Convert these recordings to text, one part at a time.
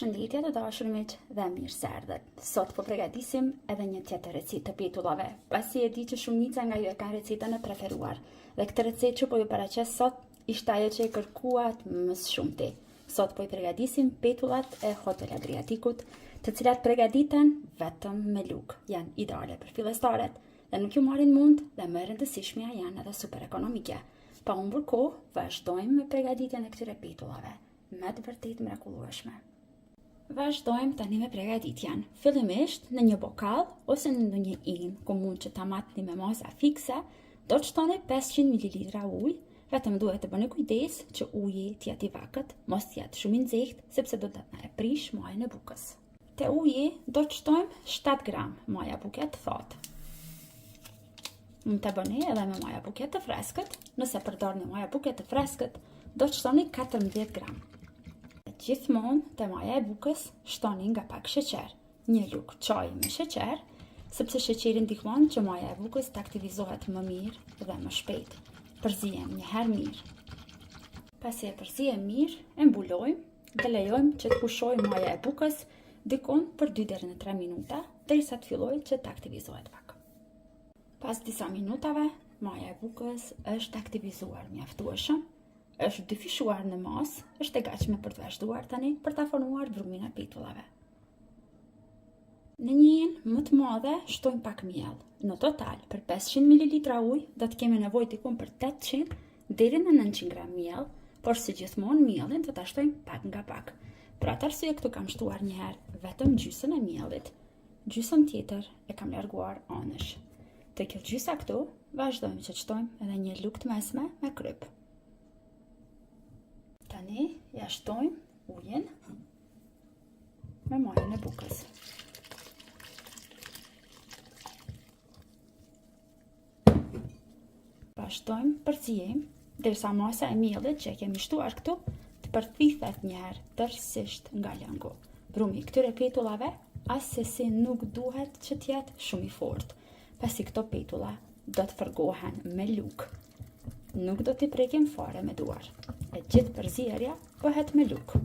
Përshëndetje të dashur miq dhe mirë se erdhët. Sot po përgatisim edhe një tjetër recetë të petullave, pasi e di që shumica nga ju e kanë recetën e preferuar. Dhe këtë recetë që po ju paraqes sot ishte ajo që e kërkuat më së shumti. Sot po i përgatisim petullat e Hotel Adriatikut, të cilat përgatiten vetëm me lugë. Janë ideale për fillestaret dhe nuk ju marrin mund dhe më e rëndësishmja janë edhe super ekonomike. Pa humbur kohë, vazhdojmë me përgatitjen e këtyre petullave, me të vërtet mrekullueshme. Vazhdojmë tani me përgatitjen. Fillimisht në një bokall ose në ndonjë im ku mund që ta matni me masa fikse, do të shtoni 500 ml ujë, vetëm duhet të bëni kujdes që uji të jetë i vakët, mos të jetë shumë i nxehtë, sepse do të na e prish majën e bukës. Te uji do të shtojmë 7 gram maja buke të thotë. Mund të bëni edhe me maja buke të freskët, nëse përdorni maja buke të freskët, do të shtoni 14 gram. Gjithmonë te maja e bukës shtoni nga pak sheqer, një lugë çaji me sheqer, sepse sheqeri ndihmon që maja e bukës të aktivizohet më mirë dhe më shpejt. Përzijem një herë mirë. Pasi e përzijem mirë, e mbulojmë dhe lejojmë që të pushojë maja e bukës dikon për 2 deri në 3 minuta, derisa të fillojë që të aktivizohet pak. Pas disa minutave, maja e bukës është aktivizuar mjaftueshëm, është dyfishuar në masë, është e gatshme për të vazhduar tani për ta formuar brumin e petullave. Në njën më të madhe shtojmë pak miell. Në total, për 500 ml ujë do të kemi nevojë diku për 800 deri në 900 gram miell, por si gjithmonë miellin do ta shtojmë pak nga pak. Për atë arsye këtu kam shtuar një herë vetëm gjysmën e miellit. Gjysmën tjetër e kam larguar anësh. Te kjo gjysa këtu, vazhdojmë që të shtojmë edhe një lugë të mesme me kryp. Tani ja shtojmë ujin me majën e bukës. Vazhdojmë përzijem derisa masa e miellit që e kemi shtuar këtu të përthithet një herë tërësisht nga lëngu. Brumi i këtyre petullave asesi nuk duhet që të jetë shumë i fortë, pasi këto petulla do të fërgohen me lugë. Nuk do t'i prekim fare me duar. E gjithë përzierja bëhet me lugë.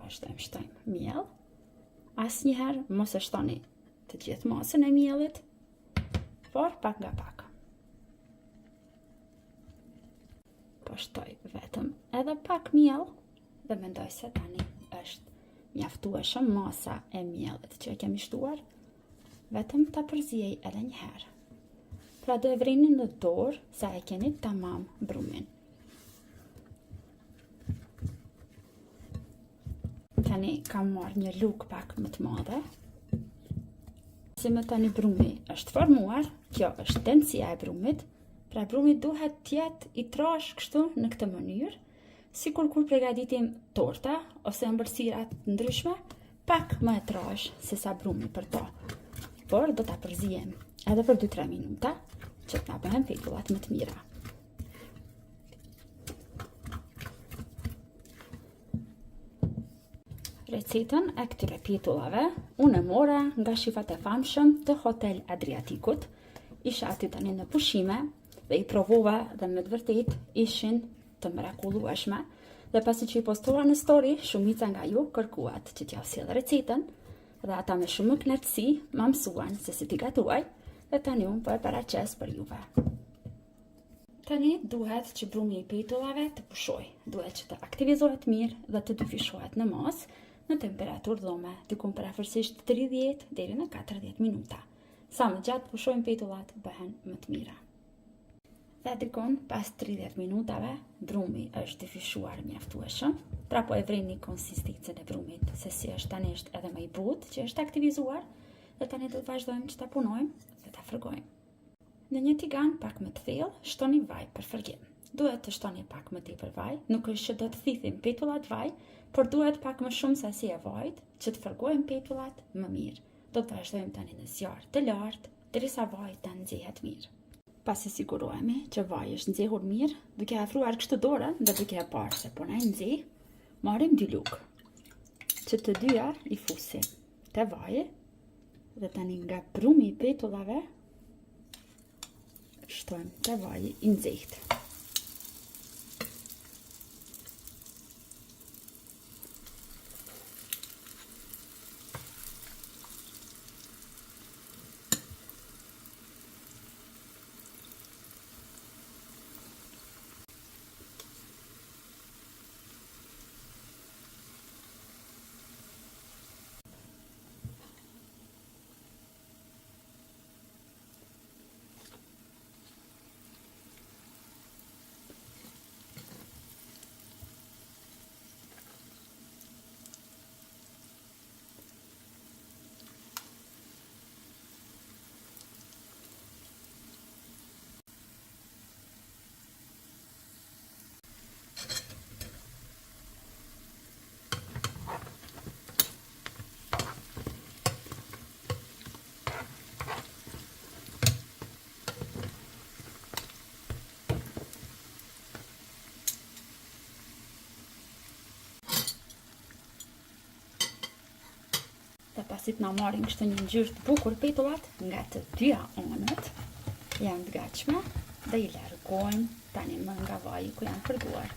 Vazhdojmë shtojmë miell. Asnjëherë mos e shtoni të gjithë masën e miellit, por pak nga pak. Po shtoj vetëm edhe pak miell dhe mendoj se tani është mjaftueshëm masa e miellit që e kemi shtuar, vetëm ta përziej edhe një herë. Pra do e vrini në dorë sa e keni tamam brumin. Tani kam marrë një lugë pak më të madhe. Si më tani brumi është formuar, kjo është tensia e brumit, pra brumi duhet të jetë i trash kështu në këtë mënyrë, sikur kur përgatitim torta ose ëmbëlsira të ndryshme, pak më e trash se sa brumi për to. Por do ta përzijem edhe për 2-3 minuta që të na bëhen petullat më të mira. Recetën e këtyre petullave unë e mora nga shifat e famshëm të Hotel Adriatikut. Isha aty tani në pushime dhe i provova dhe me të vërtet ishin të mrekullueshme. Dhe pasi që i postova në story, shumica nga ju kërkuat që t'ja sjell recetën, dhe ata me shumë kënaqësi ma mësuan se si t'i gatuaj, dhe tani unë po e paraqes për juve. Tani duhet që brumi i petullave të pushoj, duhet që të aktivizohet mirë dhe të dyfishohet në masë në temperaturë dhome, diku parafërsisht 30 deri në 40 minuta. Sa më gjatë pushojnë petullat, bëhen më të mira. Dhe dikon pas 30 minutave, brumi është dyfishuar mjaftueshëm, pra po e vrini konsistencën e brumit, se si është tani është edhe më i butë që është aktivizuar, dhe tani do të vazhdojmë që ta punojmë dhe ta fërgojmë. Në një tigan pak më të thellë, shtoni vaj për fërgim. Duhet të shtoni pak më tepër vaj, nuk është që do të thithim petullat vaj, por duhet pak më shumë sasi e vajit që të fërgojmë petullat më mirë. Do të vazhdojmë tani në zjarr të lartë, derisa vaji të nxehet mirë. Pasi sigurohemi që vaji është nxehur mirë, duke afruar kështu dorën dhe duke e parë se po na nxeh, marrim 2 lugë, që të dyja i fusim te vaji dhe tani nga brumi i petullave shtojmë te vaji i nxehtë. dhe pasi të na marrin kështu një ngjyrë të bukur petullat nga të dyja anët, janë të gatshme dhe i largojmë tani më nga vaji ku janë përduar.